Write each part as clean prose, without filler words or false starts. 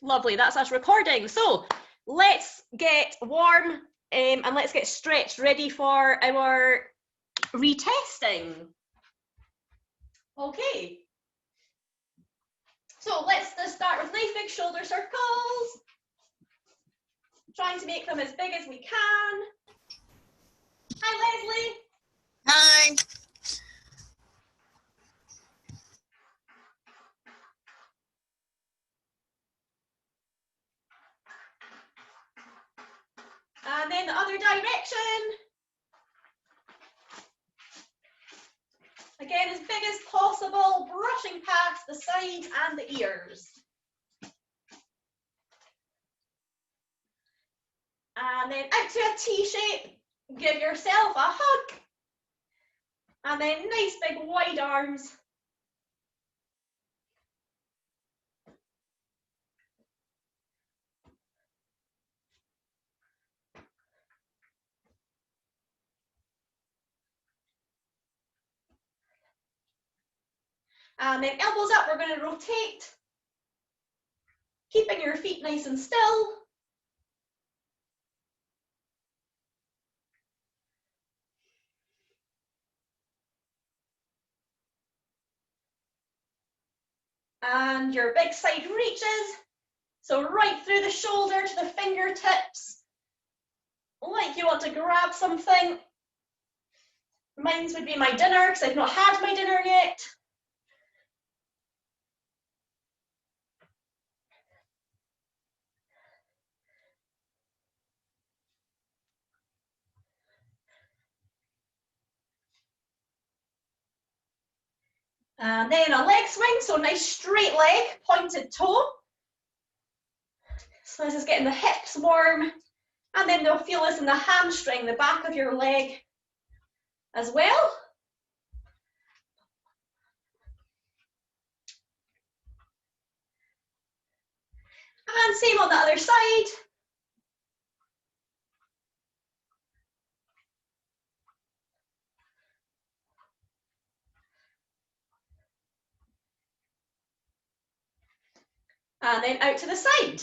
Lovely, that's us recording. So let's get warm and let's get stretched, ready for our retesting. Okay. So let's just start with nice big shoulder circles. Trying to make them as big as we can. Hi, Leslie. Hi. And then the other direction. Again, as big as possible, brushing past the sides and the ears. And then out to a T shape. Give yourself a hug. And then nice big wide arms. And then elbows up, we're going to rotate. Keeping your feet nice and still. And your big side reaches. So right through the shoulder to the fingertips. Like you want to grab something. Mine would be my dinner because I've not had my dinner yet. And then a leg swing, so nice straight leg, pointed toe. So this is getting the hips warm. And then they'll feel this in the hamstring, the back of your leg as well. And same on the other side. And then out to the side.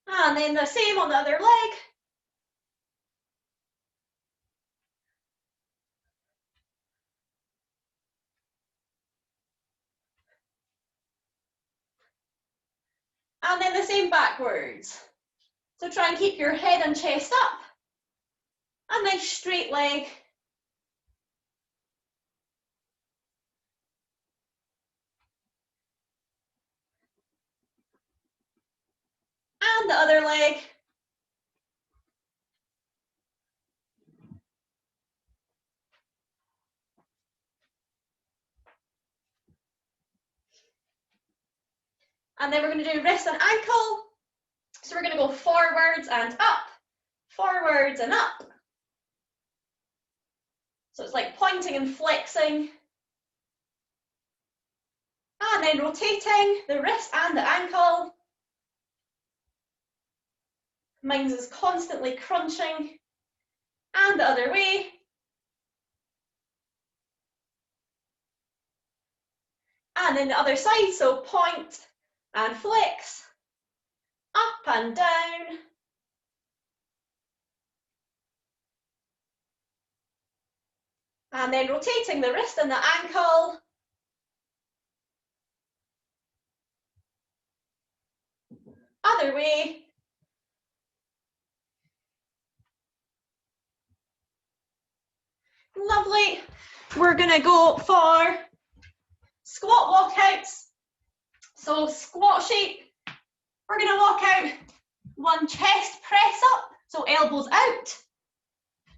And then the same on the other leg. And then the same backwards. So try and keep your head and chest up. A nice straight leg. And the other leg. And then we're going to do wrist and ankle. So we're going to go forwards and up, forwards and up. So it's like pointing and flexing. And then rotating the wrist and the ankle. Mine is constantly crunching. And the other way. And then the other side, so point and flex. Up and down. And then rotating the wrist and the ankle. Other way. Lovely. We're going to go for squat walkouts. So squat shape. We're going to walk out one chest press up, so elbows out.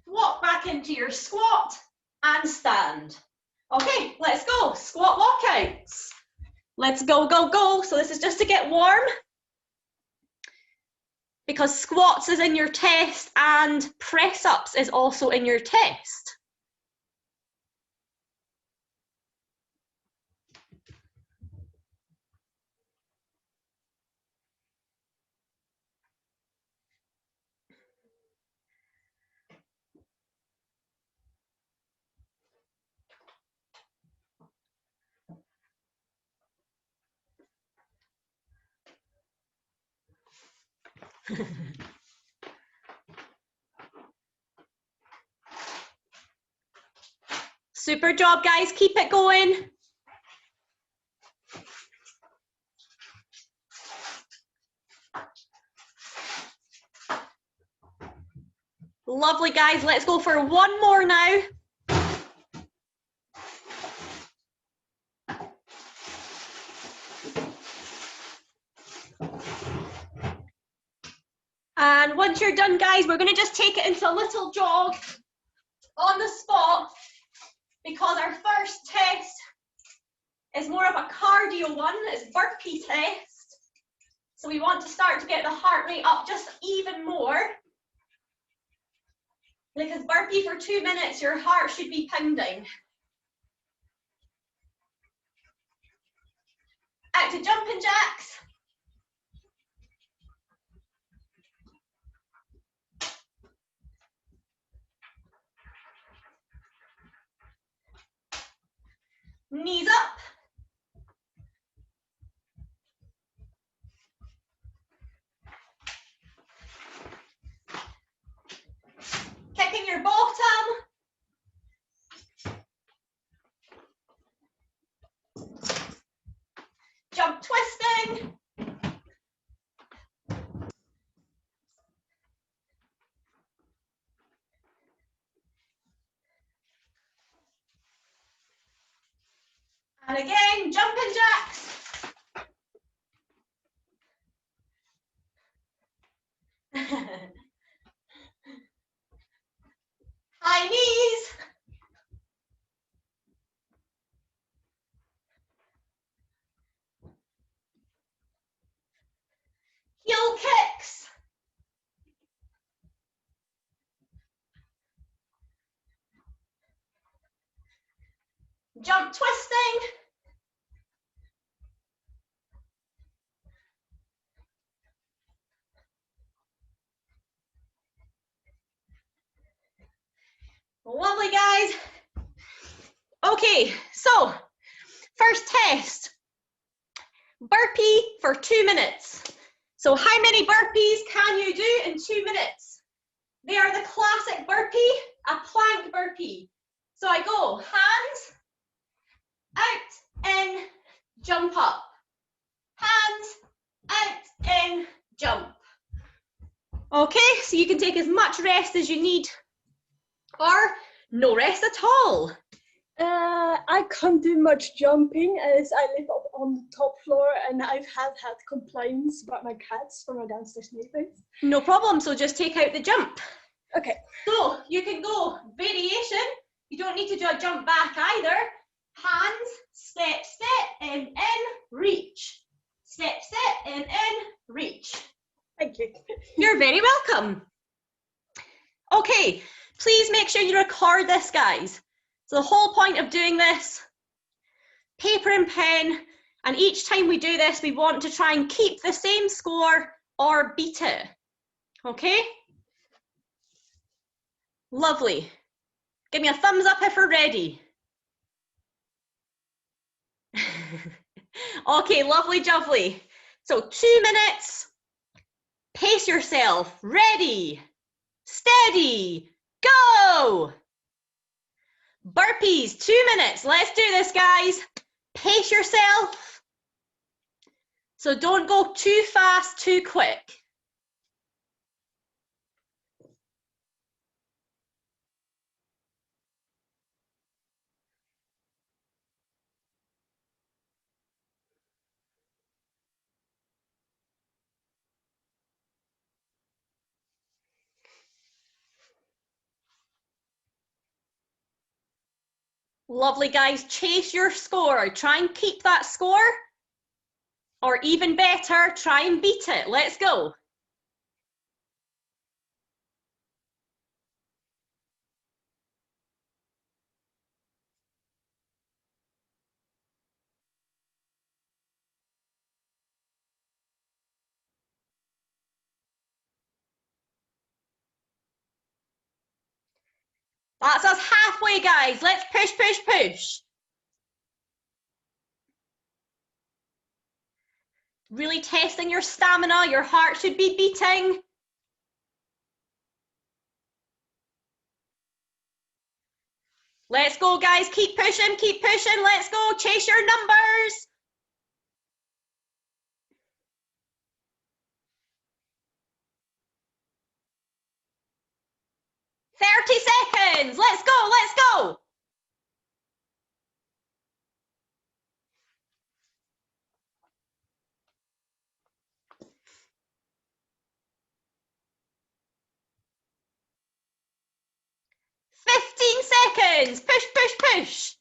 Walk back into your squat and stand. Okay, let's go. Squat walkouts. Let's go, go, go. So this is just to get warm, because squats is in your test and press ups is also in your test. Super job, guys. Keep it going. Lovely, guys. Let's go for one more now. And once you're done, guys, we're going to just take it into a little jog on the spot, because our first test is more of a cardio one. It's burpee test. So we want to start to get the heart rate up just even more. Because burpee for 2 minutes, your heart should be pounding. Out to jumping jacks. Knees up. Kicking your bottom. Jump twisting. And again, jumping jacks. High knees. Heel kicks. Jump twisting. Lovely, guys. Okay, so first test, burpee for 2 minutes. So how many burpees can you do in 2 minutes? They are the classic burpee, a plank burpee. So I go hands, out, in, jump up. Hands, out, in, jump. Okay, so you can take as much rest as you need, or no rest at all. I can't do much jumping as I live up on the top floor and I've had complaints about my cats from my downstairs neighbors. No problem, so just take out the jump. Okay. So you can go variation. You don't need to do a jump back either. Hands, step, step, in, reach. Step, step, in, reach. Thank you. You're very welcome. Okay, please make sure you record this, guys. So the whole point of doing this, paper and pen, and each time we do this, we want to try and keep the same score or beat it. Okay? Lovely. Give me a thumbs up if we're ready. Okay, lovely jubbly. So 2 minutes, pace yourself, ready, steady, go. Burpees, 2 minutes, let's do this, guys. Pace yourself. So don't go too fast, too quick. Lovely, guys, chase your score. Try and keep that score, or even better, try and beat it. Let's go. That's us halfway, guys. Let's push, push, push. Really testing your stamina. Your heart should be beating. Let's go, guys. Keep pushing, keep pushing. Let's go. Chase your numbers. 30 seconds. Let's go, let's go. "15 seconds. Push, push, push.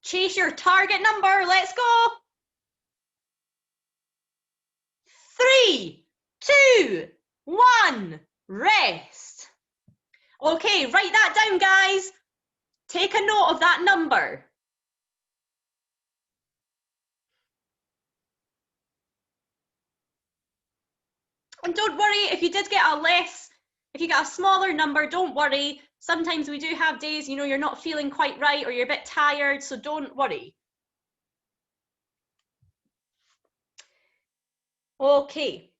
Chase your target number. Let's go. 3, 2, 1. Rest. Okay, write that down, guys. Take a note of that number. And don't worry if you did get if you get a smaller number, don't worry. Sometimes we do have days, you know, you're not feeling quite right or you're a bit tired, so don't worry. Okay.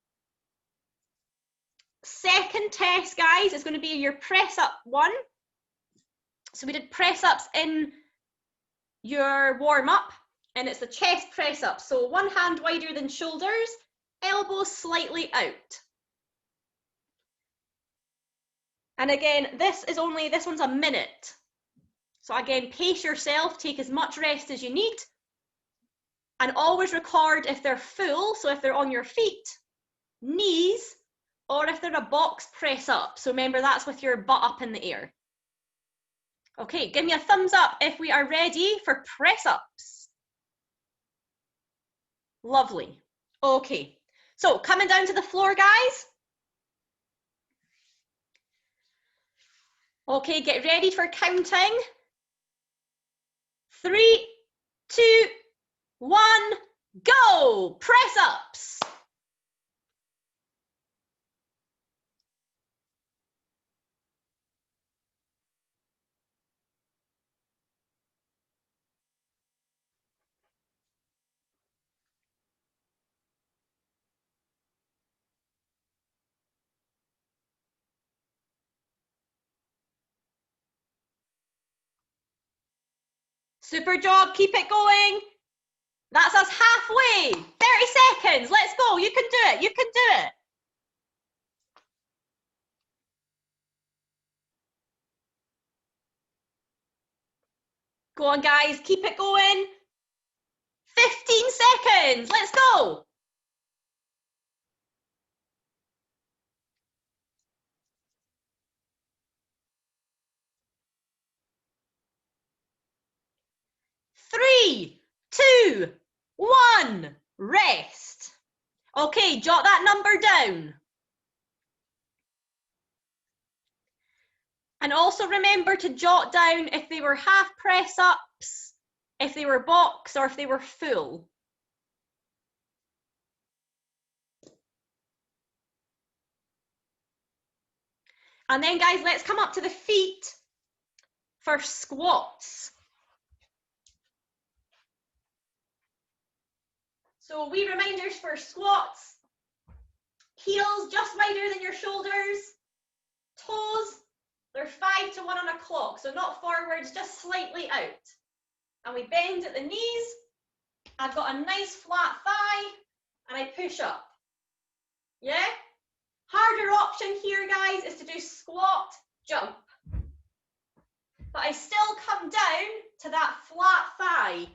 Second test, guys, is going to be your press up one. So we did press ups in your warm up, and it's the chest press up. So one hand wider than shoulders, elbows slightly out. And again, this one's a minute. So again, pace yourself, take as much rest as you need, and always record if they're full, so if they're on your feet, knees, or if they're a box press up. So remember, that's with your butt up in the air. Okay, give me a thumbs up if we are ready for press ups. Lovely. Okay, so coming down to the floor, guys. Okay, get ready for counting. 3, 2, 1, go! Press ups. Super job, keep it going. That's us halfway. 30 seconds, let's go. You can do it, you can do it. Go on, guys, keep it going. 15 seconds, let's go. Three, 2, 1, rest. Okay, jot that number down. And also remember to jot down if they were half press ups, if they were box, or if they were full. And then, guys, let's come up to the feet for squats. So wee reminders for squats. Heels just wider than your shoulders. Toes, they're 5 to 1 on a clock, so not forwards, just slightly out. And we bend at the knees. I've got a nice flat thigh, and I push up. Yeah? Harder option here, guys, is to do squat, jump. But I still come down to that flat thigh.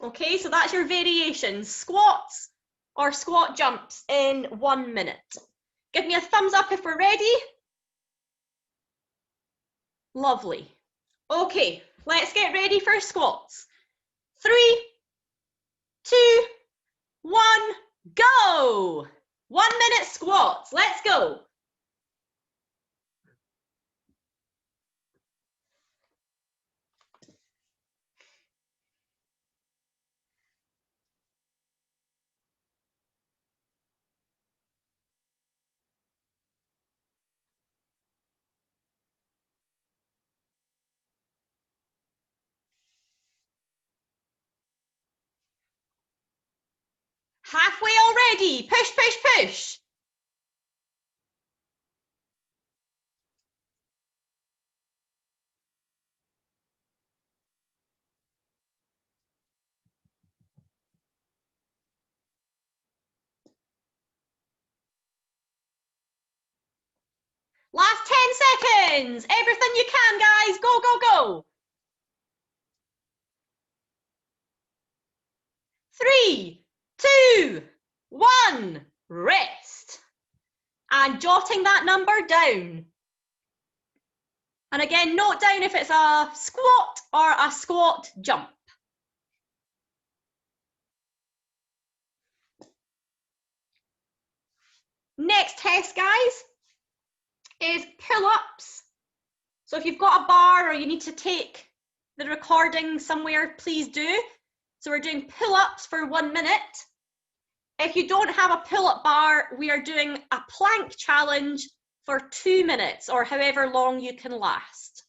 Okay, so that's your variations, squats or squat jumps in 1 minute. Give me a thumbs up if we're ready. Lovely. Okay, let's get ready for squats. 3, 2, 1, go! 1 minute squats, let's go. Halfway already. Push, push, push. Last 10 seconds. Everything you can, guys. Go, go, go. 3, 2, 1. Rest. And jotting that number down. And again, note down if it's a squat or a squat jump. Next test, guys, is pull-ups. So if you've got a bar or you need to take the recording somewhere, please do. So we're doing pull-ups for 1 minute. If you don't have a pull-up bar, we are doing a plank challenge for 2 minutes or however long you can last.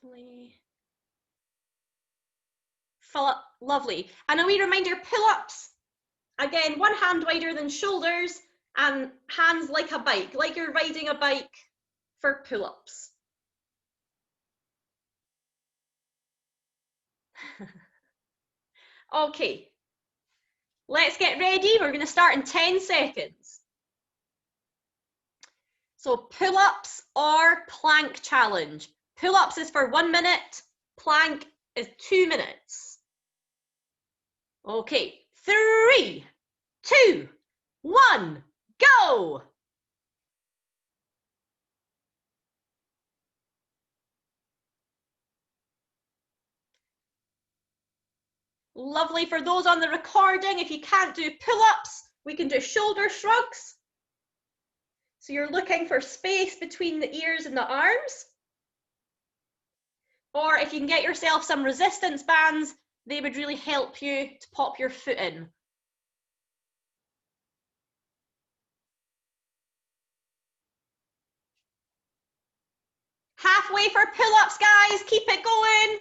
Lovely. Lovely. And a wee reminder, pull-ups. Again, one hand wider than shoulders and hands like a bike, like you're riding a bike for pull-ups. Okay, let's get ready. We're going to start in 10 seconds. So pull-ups or plank challenge. Pull-ups is for 1 minute, plank is 2 minutes. Okay, 3, 2, 1, go! Lovely. For those on the recording, if you can't do pull-ups, we can do shoulder shrugs. So you're looking for space between the ears and the arms. Or if you can get yourself some resistance bands, they would really help you to pop your foot in. Halfway for pull-ups, guys. Keep it going.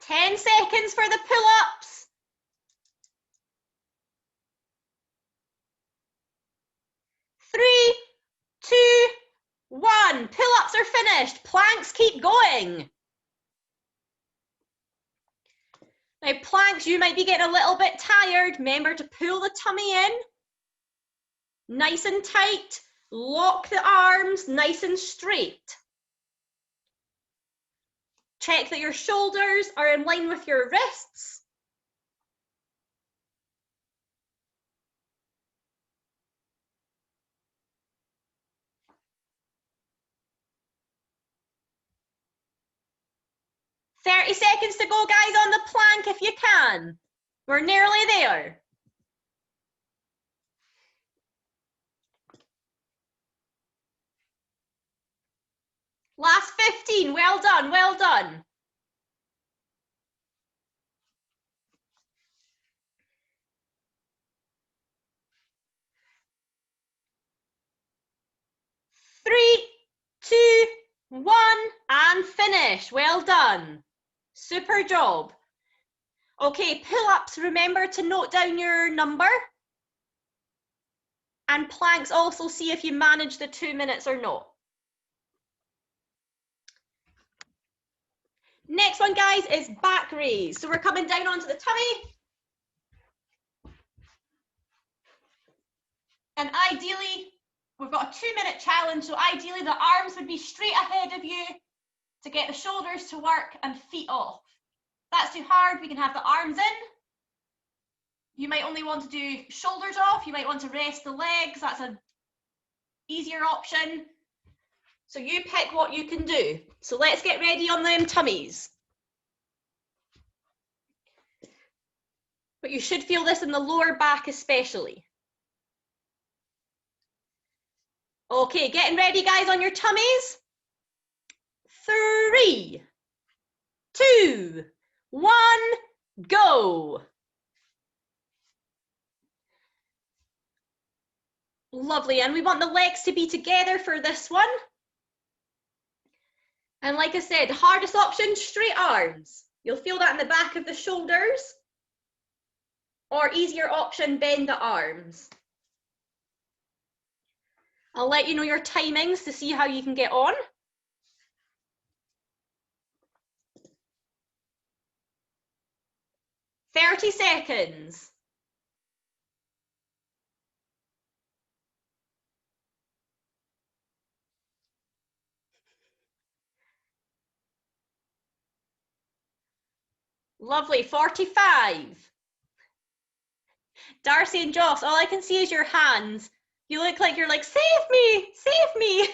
Ten seconds for the pull-ups. 3, 2, 1. Pull-ups are finished. Planks keep going. Now, planks, you might be getting a little bit tired. Remember to pull the tummy in. Nice and tight. Lock the arms nice and straight. Check that your shoulders are in line with your wrists. "30 seconds to go, guys, on the plank if you can. We're nearly there. Last 15, well done, well done. Three, 2, 1, and finish. Well done. Super job. Okay, pull-ups, remember to note down your number. And planks, also see if you manage the 2 minutes or not. Next one, guys, is back raise. So we're coming down onto the tummy. And ideally, we've got a 2 minute challenge. So ideally the arms would be straight ahead of you to get the shoulders to work and feet off. If that's too hard, we can have the arms in. You might only want to do shoulders off. You might want to rest the legs. That's an easier option. So you pick what you can do. So let's get ready on them tummies. But you should feel this in the lower back especially. Okay, getting ready, guys, on your tummies. 3, 2, 1, go. Lovely, and we want the legs to be together for this one. And like I said, hardest option, straight arms. You'll feel that in the back of the shoulders. Or easier option, bend the arms. I'll let you know your timings to see how you can get on. "30 seconds. Lovely, 45. Darcy and Joss, all I can see is your hands. You look like you're like, save me, save me.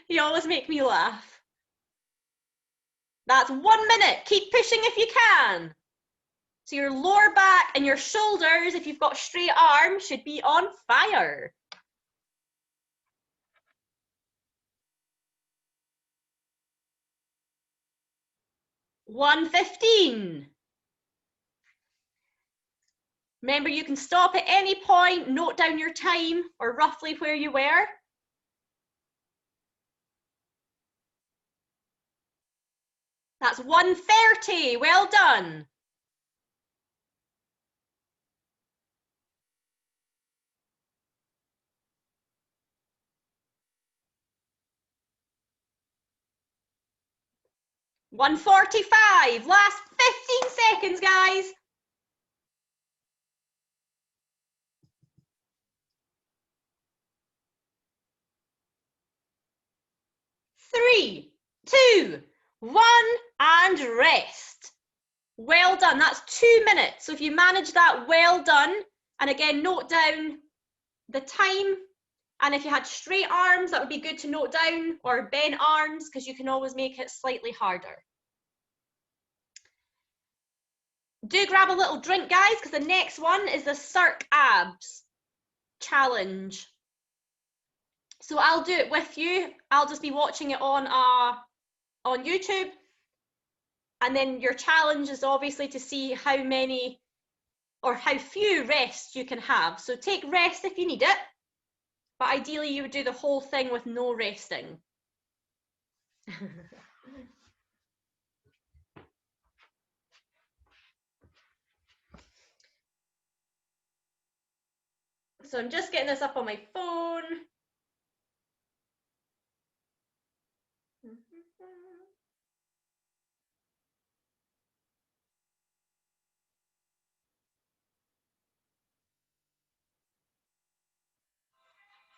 You always make me laugh. That's 1 minute. Keep pushing if you can. So your lower back and your shoulders, if you've got straight arms, should be on fire. 1:15. Remember, you can stop at any point, note down your time or roughly where you were. That's 1:30. Well done. $1:45. Last 15 seconds, guys. 3, 2, 1, and rest. Well done. That's 2 minutes. So if you manage that, well done. And again, note down the time. And if you had straight arms, that would be good to note down, or bent arms, because you can always make it slightly harder. Do grab a little drink, guys, because the next one is the Cirque Abs challenge. So I'll do it with you. I'll just be watching it on YouTube. And then your challenge is obviously to see how many or how few rests you can have. So take rest if you need it, but ideally you would do the whole thing with no resting. So I'm just getting this up on my phone.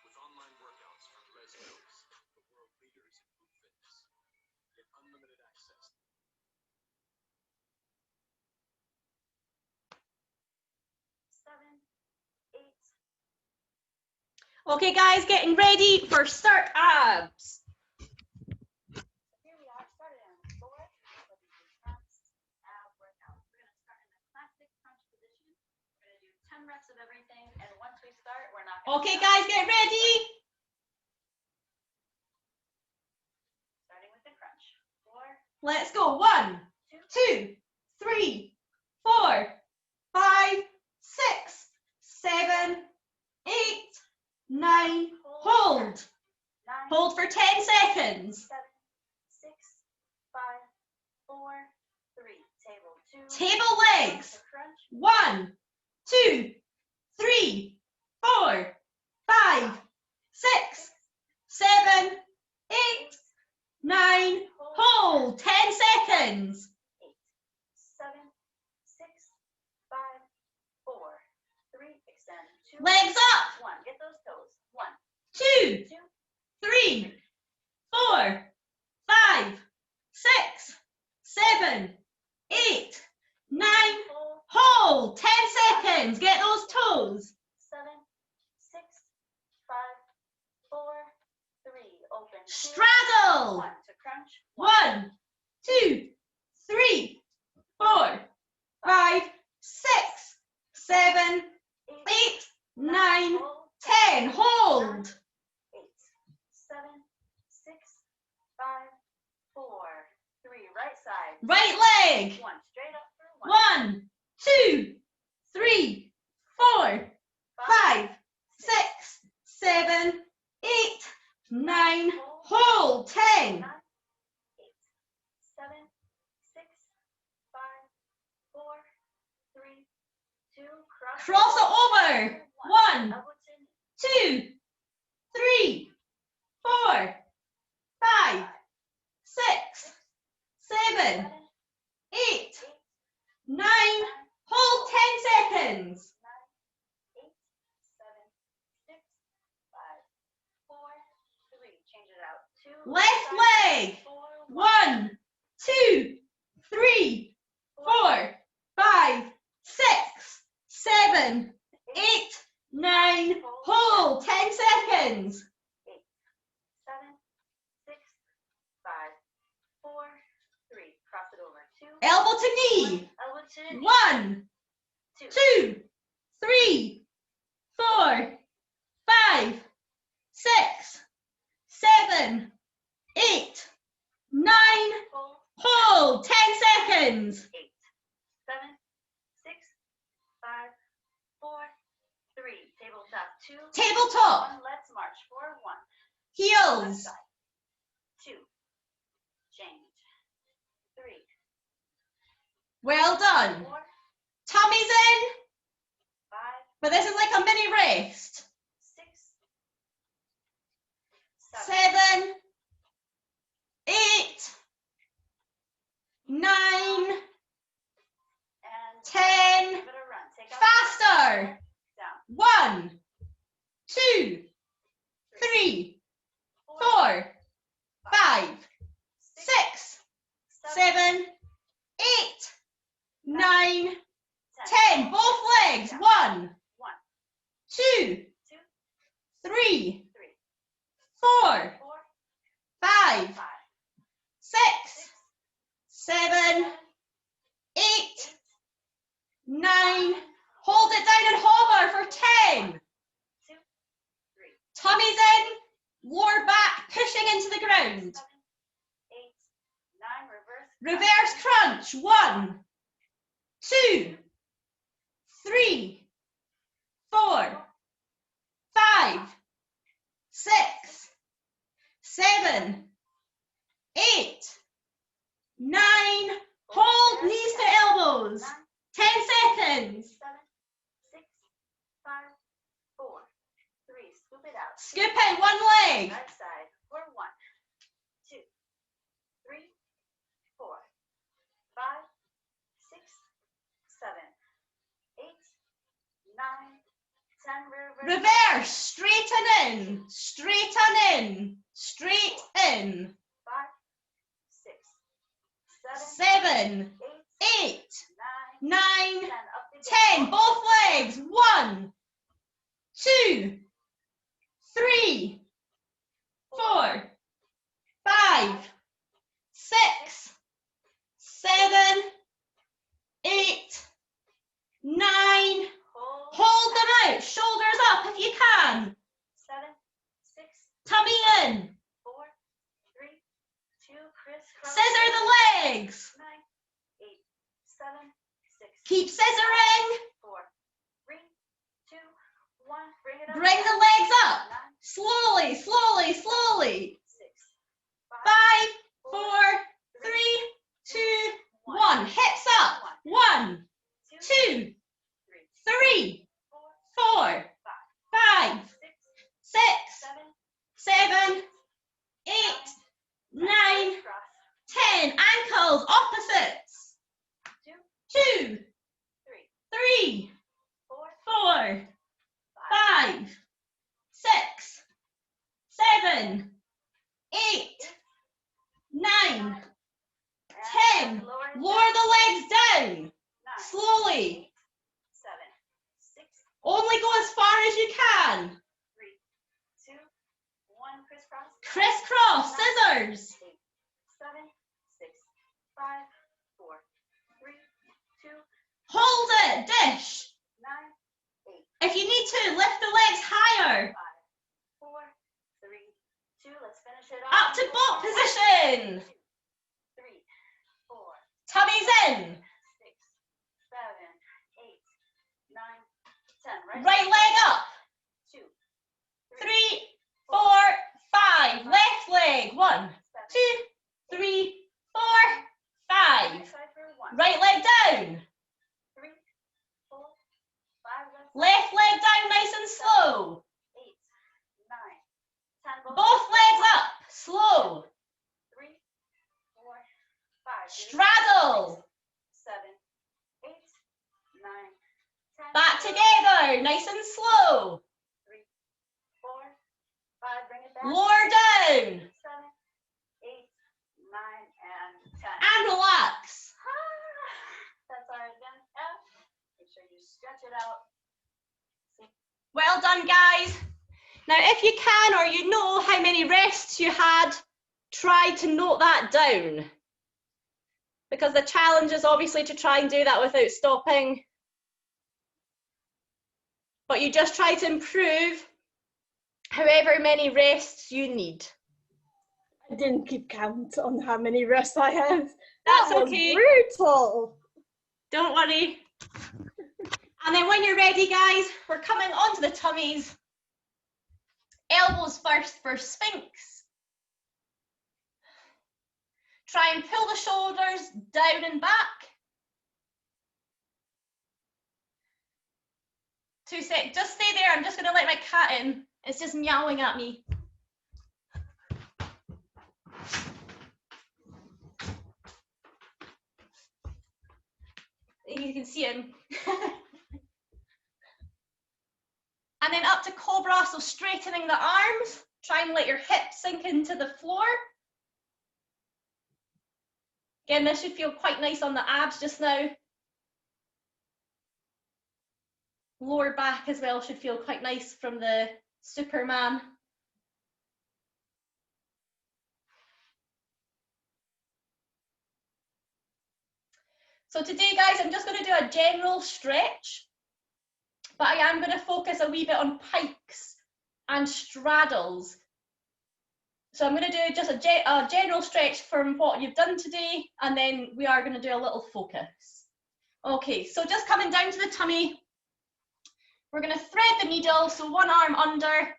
With online workouts from WorkUs, the world leaders in group fitness, get unlimited access. 7, 8. Okay, guys, getting ready for Cirque Abs. Here we are, started on the floor. Ab workout. We're going to start in the classic crunch position. We're going to do 10 reps of everything, and once we start, we're not going to. Okay, guys, get ready. Starting with the crunch. 4. Let's go. 1, 2, 3, 4, 5, 6, 7, 8, 9, hold. 9, hold for 10 seconds. 7, 6, 5, 4, 3. Table 2. Table legs. 1, 2, 3, 4, 5, 6, 7, 8, 9, hold. 10 seconds. 8, 7, 6, 5, 4, 3. Extend. 2. Legs up. 1. Get those toes. 1, 2, 3, 4, 5, 6, 7, 8, 9. Hold. 10 seconds. Get those toes. 7, 6, 5, 4, 3. Open. Straddle. 1 to crunch. 1, 2, 3, 4, 5, 6, 7, 8, 9, Cross it over. 1, 2, 3, 4, 5, 6, 7, 8, 9. Hold 10 seconds. Left leg. 1, 2, 3, 4, 5, 6, 7, 8, 9. Hold 10 seconds. 8, 7, 6, 5, 4, 3. Cross it over. 2. Elbow to knee. Elbow to knee. 1, 2, 3, 4, 5, 6, 7, 8, 9. Hold 10 seconds. 8, 7, 6, 5, 4, 3. Tabletop. 2. Tabletop. 1. Let's march. 4, 1. Heels. Left side. 2. Change. 3. Well done. 4. Tummy's in, 5. but this is like a mini rest. 6. 7. 7, 8, 9, And 10. give it a run. Take out Faster. down. 1, 2, 3, 4, 5, 6, 7, 8, 9, 10. Both legs. 1, 1, 2, 2, 3, 3, 4, 4, 5, 5, 6, 6, 7, 8, 9. 9. Hold it down and hover for 10. 2, 3, Tummy's in, lower back pushing into the 7, ground. 8, 9. Reverse. Reverse crunch. 1, 2, 3, 4, 5, 6, 7, 8, 9. Hold knees to elbows. 9, 10 seconds. 7, 6, 5, 4, 3. Scoop it out. Scoop out one leg. Right side. 4, 1, 2, 3, 4, 5, 6, 7, 8, 9, 10. Reverse. Reverse. Straighten in. Straighten in. Straight in. 5, 6, 7, 7, 8, 8, 9, 9, 10. Up the 10. Both legs. 1, 2, 3, 4, 5, 6, 7, 8, 9. Hold them out. Shoulders up if you can. 7, 6, Tummy in. 4, 3, 2. Crisscross. Scissor the legs. 9, 8, 7, 6, Keep scissoring. 4, 3, 2, 1. Bring it up. Bring the legs up. 9, Slowly, slowly, slowly. 6, 5, 4, 3, 2, 1. Hips up. 1, 2, 3, 4, 5, 6, 7, 8, 9, 10. Ankles opposites. 2, 3, 4, 5, 6, 7, 8, 9, 10. Lower the legs down. Slowly. 7, 6, Only go as far as you can. 3, 2, 1. Crisscross. Crisscross. Scissors. 8, 7, 6, 5, 4, 3, 2, Hold it. Dish. 9, 8, If you need to, lift the legs higher. 5, 4, 3, 2. Let's finish it Up to boat position. 3, 4, Tummy's in. 6, 7, 8, 9, 10. Right leg up. 2, 3, 4, 5. Left leg. 1, 2, 3, 4, 5. Side for 1. Right leg down. 3, 4, slow. 8, 9, 10. Both legs up, slow. 3, 4, 5. Straddle. 7, 8, 9, 10. Back together, nice and slow. 3, 4, 5. Bring it back. Lower down. 7, 8, 9, and 10. And relax. That's our again. F. Make sure you stretch it out. Well done, guys. Now, if you can or you know how many rests you had, try to note that down. Because the challenge is obviously to try and do that without stopping. But you just try to improve however many rests you need. I didn't keep count on how many rests I had. That's That was okay. brutal. Don't worry. And then when you're ready, guys, we're coming onto the tummies. Elbows first for Sphinx. Try and pull the shoulders down and back. 2 seconds, just stay there. I'm just gonna let my cat in. It's just meowing at me. You can see him. And then up to cobra, so straightening the arms. Try and let your hips sink into the floor. Again, this should feel quite nice on the abs just now. Lower back as well should feel quite nice from the Superman. So today, guys, I'm just going to do a general stretch, but I am going to focus a wee bit on pikes and straddles. So I'm going to do just a general stretch from what you've done today, and then we are going to do a little focus. Okay, so just coming down to the tummy, we're going to thread the needle, so one arm under,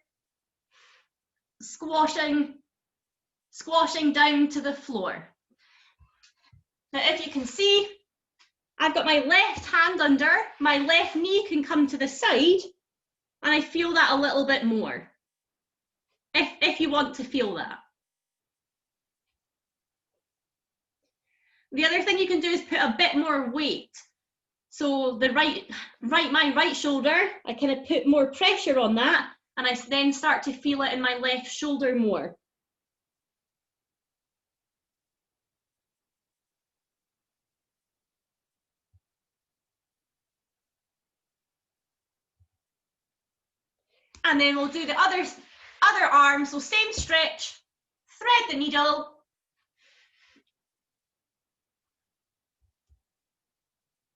squashing down to the floor. Now, if you can see, I've got my left hand under, my left knee can come to the side, and I feel that a little bit more, if you want to feel that. The other thing you can do is put a bit more weight. So the my right shoulder, I kind of put more pressure on that, and I then start to feel it in my left shoulder more. And then we'll do the other arm, so same stretch, thread the needle.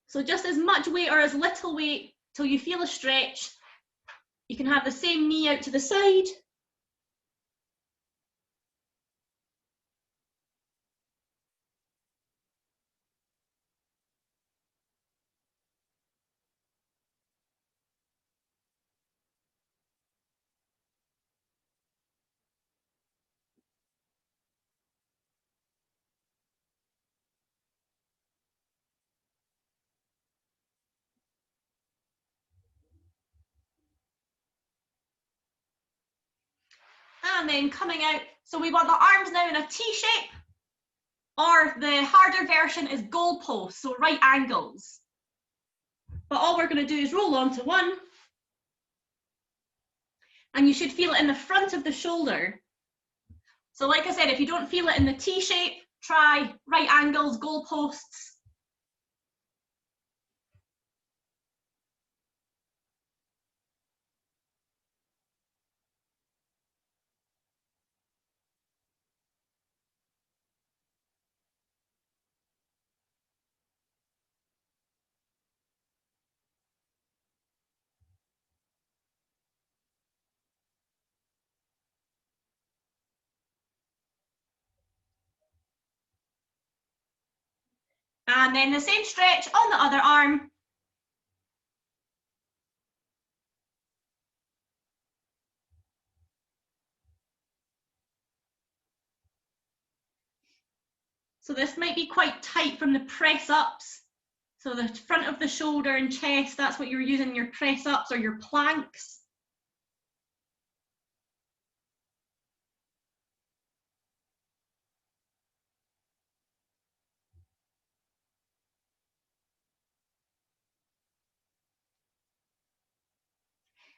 So just as much weight or as little weight till you feel a stretch. You can have the same knee out to the side. And then coming out, so we want the arms now in a T shape, or the harder version is goalposts, so right angles. But all we're going to do is roll onto one, and you should feel it in the front of the shoulder. So like I said, if you don't feel it in the T shape, try right angles, goalposts. And then the same stretch on the other arm. So this might be quite tight from the press ups. So the front of the shoulder and chest, that's what you're using your press ups or your planks.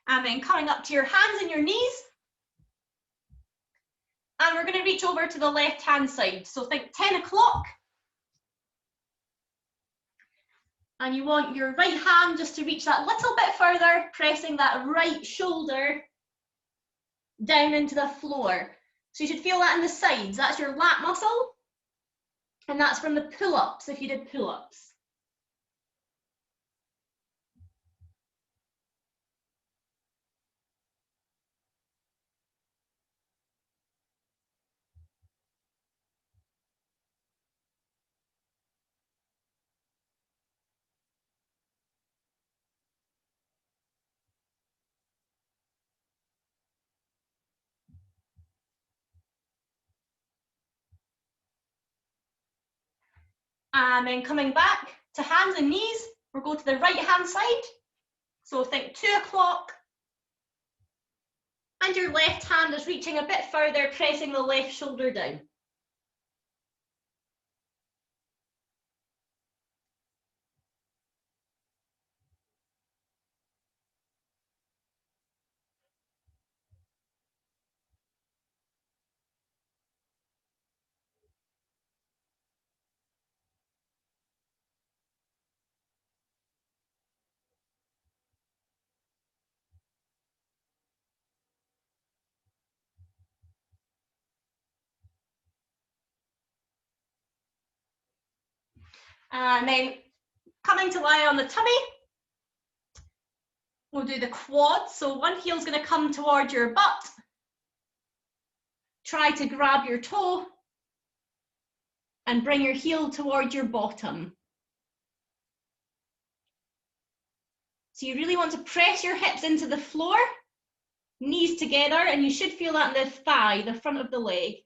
And then coming up to your hands and your knees. And we're going to reach over to the left-hand side. So think 10 o'clock. And you want your right hand just to reach that little bit further, pressing that right shoulder down into the floor. So you should feel that in the sides. That's your lat muscle. And that's from the pull-ups, if you did pull-ups. And then coming back to hands and knees, we'll go to the right-hand side. So think 2 o'clock. And your left hand is reaching a bit further, pressing the left shoulder down. And then coming to lie on the tummy, we'll do the quads. So one heel's going to come towards your butt. Try to grab your toe and bring your heel towards your bottom. So you really want to press your hips into the floor, knees together, and you should feel that in the thigh, the front of the leg.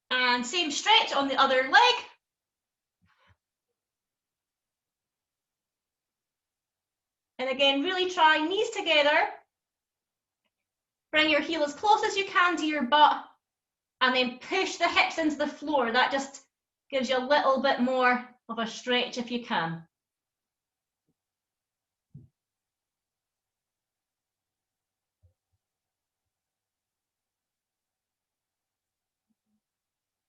And same stretch on the other leg. And again, really try knees together. Bring your heel as close as you can to your butt and then push the hips into the floor. That just gives you a little bit more of a stretch if you can.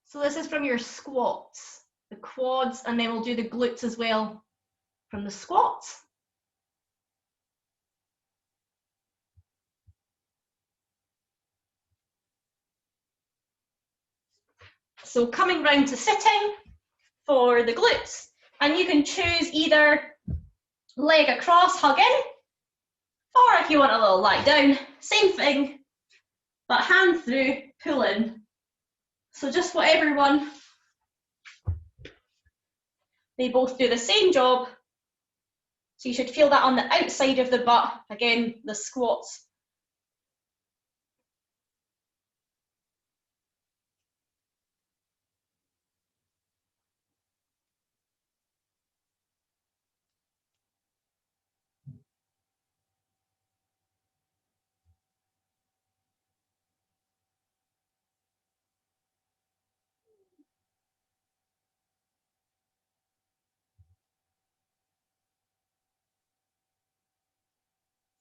So this is from your squats, the quads, and then we'll do the glutes as well from the squats. So coming round to sitting for the glutes, and you can choose either leg across, hug in, or if you want a little lie down, same thing, but hand through, pull in. So just whatever one, they both do the same job. So you should feel that on the outside of the butt, again, the squats.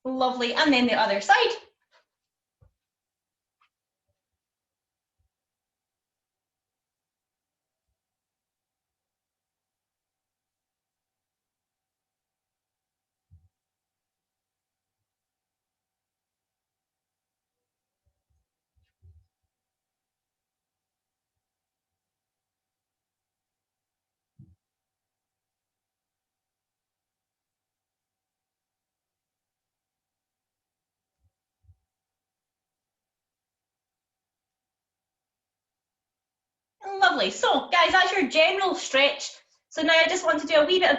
Lovely, and then the other side. Lovely. So guys, that's your general stretch. So now I just want to do a wee bit of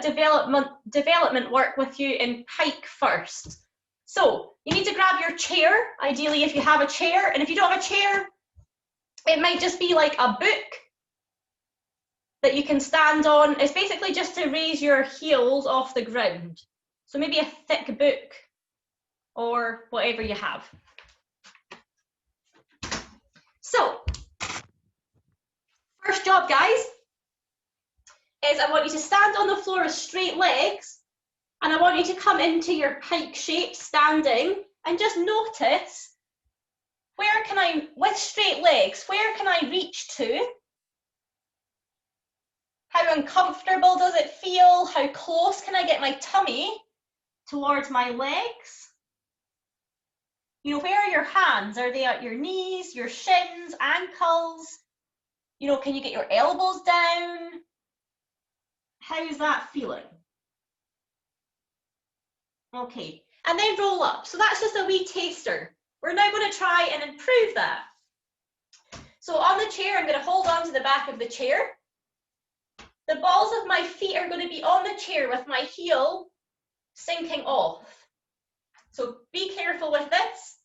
development work with you in pike first. So you need to grab your chair, ideally if you have a chair, and if you don't have a chair, It might just be like a book that you can stand on. It's basically just to raise your heels off the ground. So maybe a thick book or whatever you have. So, first job, guys, is I want you to stand on the floor with straight legs, and I want you to come into your pike shape standing and just notice, where can I, with straight legs, where can I reach to? How uncomfortable does it feel? How close can I get my tummy towards my legs? You know, where are your hands? Are they at your knees, your shins, ankles? You know, can you get your elbows down? How's that feeling? Okay, and then roll up. So that's just a wee taster. We're now going to try and improve that. So on the chair, I'm going to hold on to the back of the chair. The balls of my feet are going to be on the chair with my heel sinking off. So be careful with this.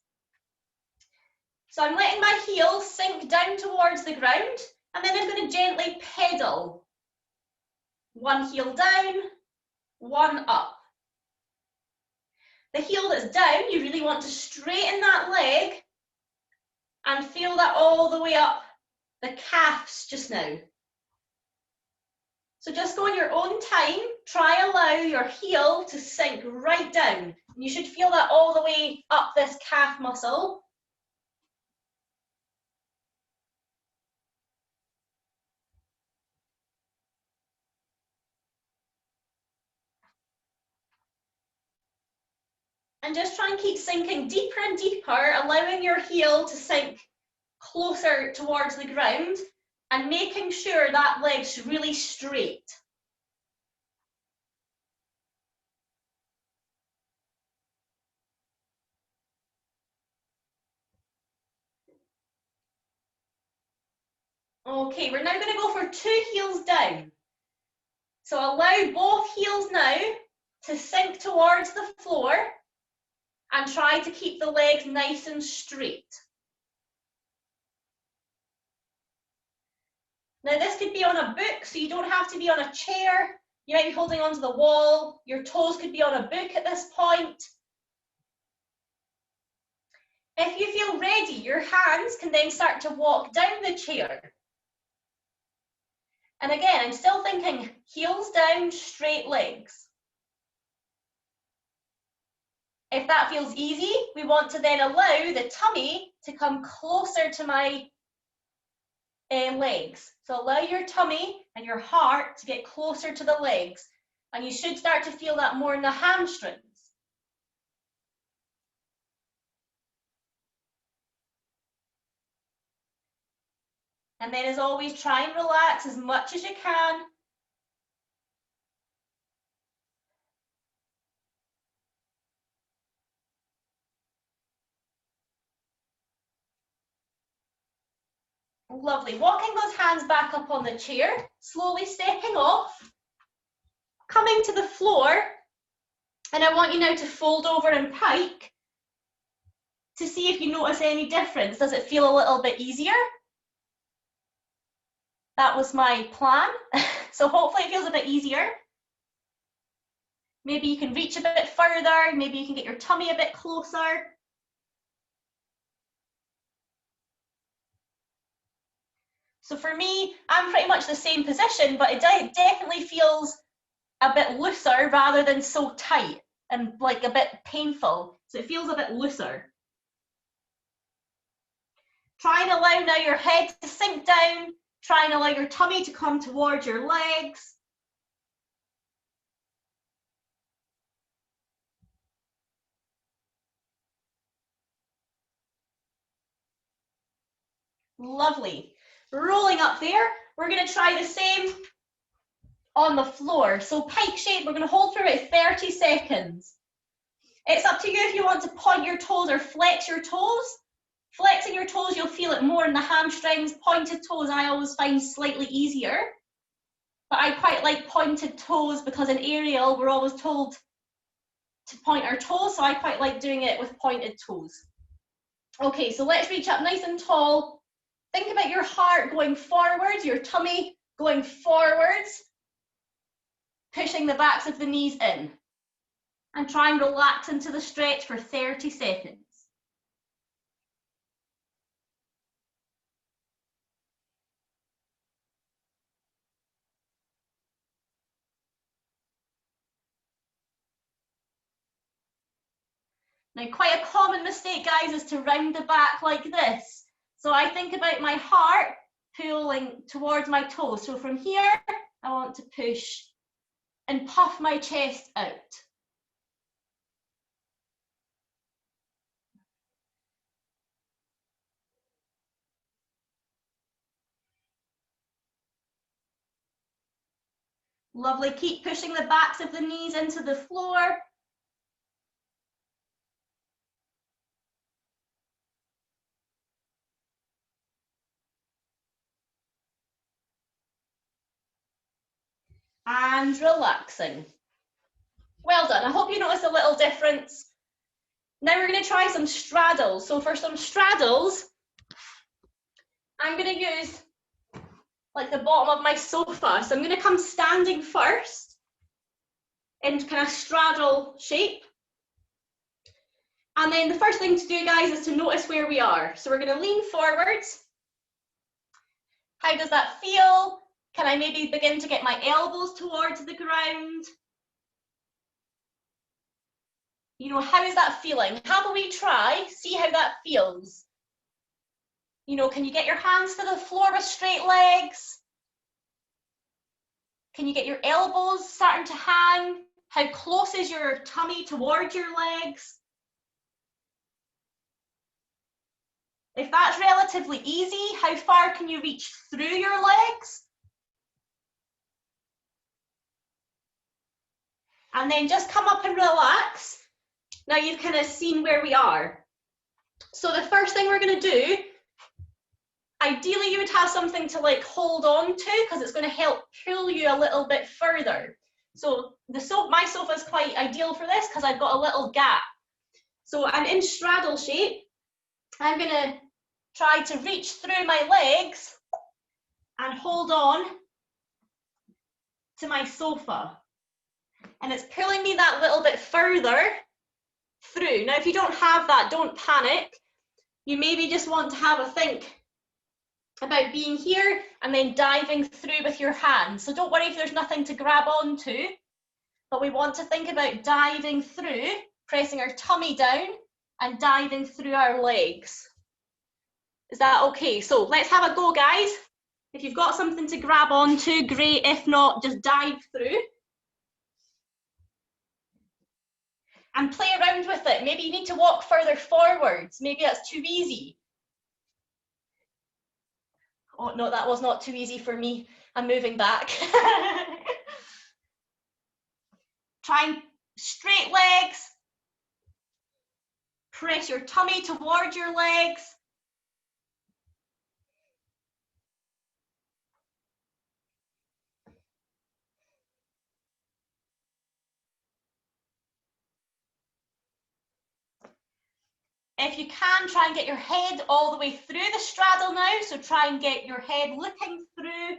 So I'm letting my heel sink down towards the ground, and then I'm going to gently pedal. One heel down, one up. The heel that's down, you really want to straighten that leg and feel that all the way up the calves just now. So just go in your own time, try allow your heel to sink right down. You should feel that all the way up this calf muscle. And just try and keep sinking deeper and deeper, allowing your heel to sink closer towards the ground and making sure that leg's really straight. Okay, we're now going to go for 2 heels down. So allow both heels now to sink towards the floor and try to keep the legs nice and straight. Now this could be on a book, so you don't have to be on a chair. You might be holding onto the wall. Your toes could be on a book at this point. If you feel ready, your hands can then start to walk down the chair. And again, I'm still thinking heels down, straight legs. If that feels easy, we want to then allow the tummy to come closer to my legs. So allow your tummy and your heart to get closer to the legs. And you should start to feel that more in the hamstrings. And then as always, try and relax as much as you can. Lovely. Walking those hands back up on the chair, slowly stepping off, coming to the floor, and I want you now to fold over and pike to see if you notice any difference. Does it feel a little bit easier? That was my plan. So hopefully it feels a bit easier. Maybe you can reach a bit further, maybe you can get your tummy a bit closer. So for me, I'm pretty much the same position, but it definitely feels a bit looser rather than so tight and like a bit painful. So it feels a bit looser. Try and allow now your head to sink down. Try and allow your tummy to come towards your legs. Lovely. Rolling up there, we're going to try the same on the floor. So pike shape, we're going to hold for about 30 seconds. It's up to you if you want to point your toes or flex your toes. Flexing your toes, you'll feel it more in the hamstrings. Pointed toes, I always find slightly easier. But I quite like pointed toes because in aerial, we're always told to point our toes. So I quite like doing it with pointed toes. Okay, so let's reach up nice and tall Think about your heart going forwards, your tummy going forwards, pushing the backs of the knees in. And try and relax into the stretch for 30 seconds. Now, quite a common mistake, guys, is to round the back like this. So I think about my heart pulling towards my toes. So from here, I want to push and puff my chest out. Lovely, keep pushing the backs of the knees into the floor. And relaxing. Well done, I hope you noticed a little difference. Now we're going to try some straddles. So for some straddles, I'm going to use like the bottom of my sofa. So I'm going to come standing first in kind of straddle shape. And then the first thing to do, guys, is to notice where we are. So we're going to lean forwards. How does that feel? Can I maybe begin to get my elbows towards the ground? You know, how is that feeling? How about we try, see how that feels? You know, can you get your hands to the floor with straight legs? Can you get your elbows starting to hang? How close is your tummy towards your legs? If that's relatively easy, how far can you reach through your legs? And then just come up and relax. Now you've kind of seen where we are. So the first thing we're going to do, ideally you would have something to like hold on to because it's going to help pull you a little bit further. So my sofa is quite ideal for this because I've got a little gap. So I'm in straddle shape. I'm going to try to reach through my legs and hold on to my sofa. And it's pulling me that little bit further through. Now, if you don't have that, don't panic. You maybe just want to have a think about being here and then diving through with your hands. So don't worry if there's nothing to grab onto, but we want to think about diving through, pressing our tummy down and diving through our legs. Is that okay? So let's have a go, guys. If you've got something to grab onto, great. If not, just dive through. And play around with it. Maybe you need to walk further forwards. Maybe that's too easy. Oh no, that was not too easy for me. I'm moving back. Try and straight legs. Press your tummy towards your legs. If you can, try and get your head all the way through the straddle now. So try and get your head looking through.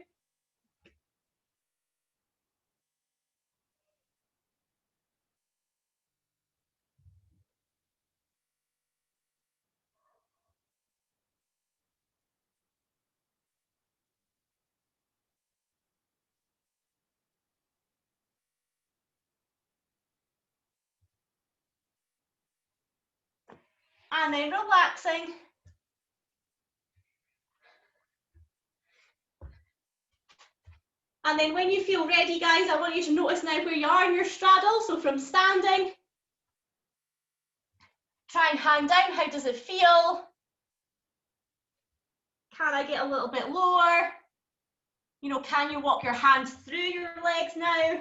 And then relaxing. And then when you feel ready, guys, I want you to notice now where you are in your straddle. So from standing, try and hang down. How does it feel? Can I get a little bit lower? You know, can you walk your hands through your legs now?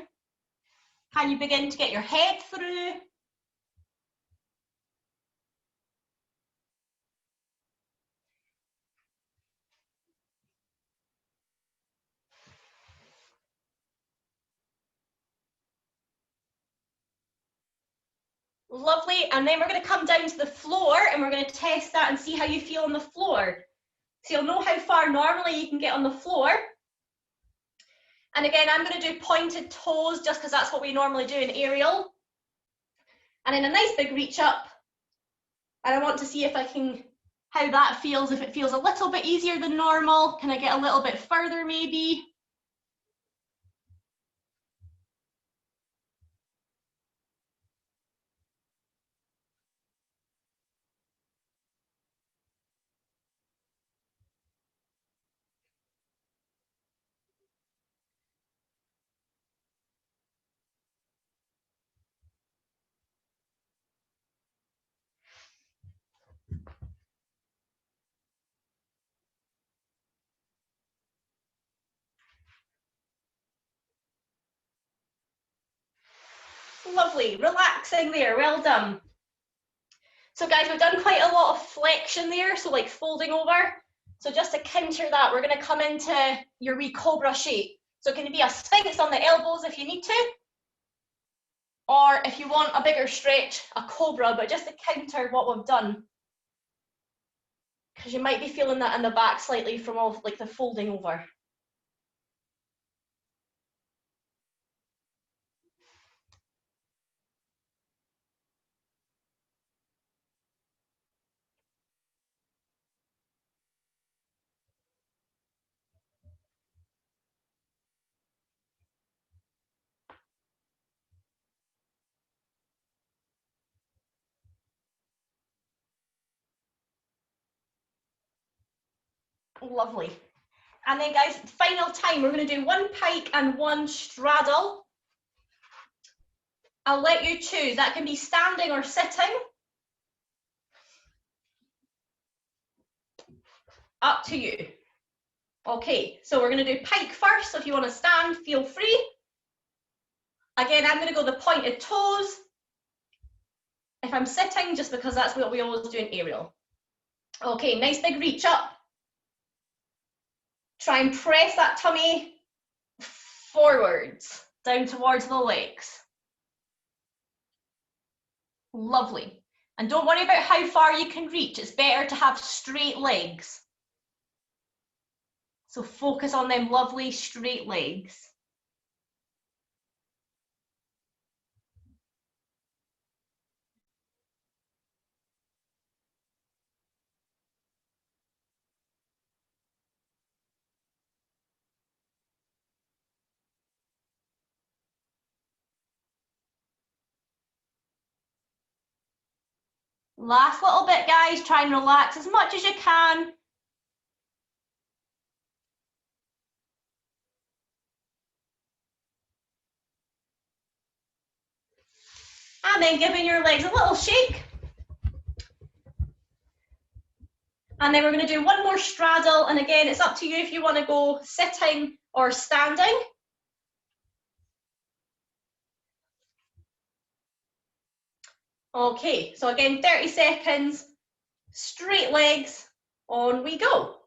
Can you begin to get your head through? Lovely, and then we're going to come down to the floor and we're going to test that and see how you feel on the floor. So you'll know how far normally you can get on the floor. And again, I'm going to do pointed toes just because that's what we normally do in aerial. And then a nice big reach up. And I want to see if I can, how that feels, if it feels a little bit easier than normal. Can I get a little bit further maybe? Lovely, relaxing there, well done. So guys, we've done quite a lot of flexion there, so like folding over. So just to counter that, we're going to come into your wee cobra shape. So it can be a sphinx on the elbows if you need to, or if you want a bigger stretch, a cobra, but just to counter what we've done. Because you might be feeling that in the back slightly from all like the folding over. Lovely. And then guys, final time, we're going to do one pike and one straddle. I'll let you choose. That can be standing or sitting. Up to you. Okay, so we're going to do pike first. So if you want to stand, feel free. Again, I'm going to go the pointed toes. If I'm sitting, just because that's what we always do in aerial. Okay, nice big reach up. Try and press that tummy forwards, down towards the legs. Lovely. And don't worry about how far you can reach. It's better to have straight legs. So focus on them lovely straight legs. Last little bit, guys. Try and relax as much as you can. And then giving your legs a little shake. And then we're going to do one more straddle. And again, it's up to you if you want to go sitting or standing. Okay, so again, 30 seconds, straight legs, on we go.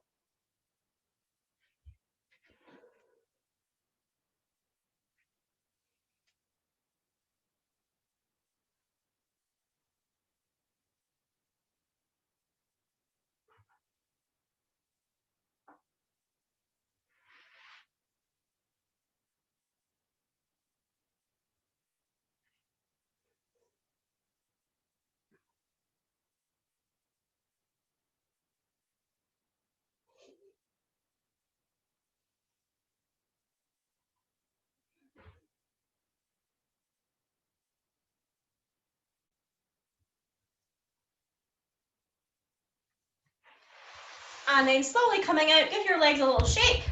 And then slowly coming out, give your legs a little shake.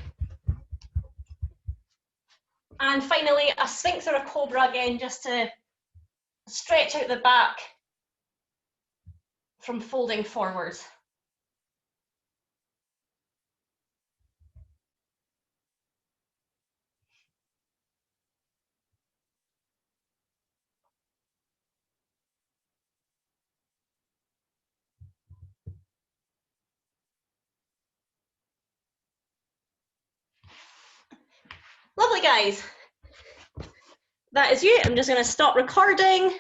And finally, a sphinx or a cobra again, just to stretch out the back from folding forward. Lovely, guys. That is you. I'm just going to stop recording.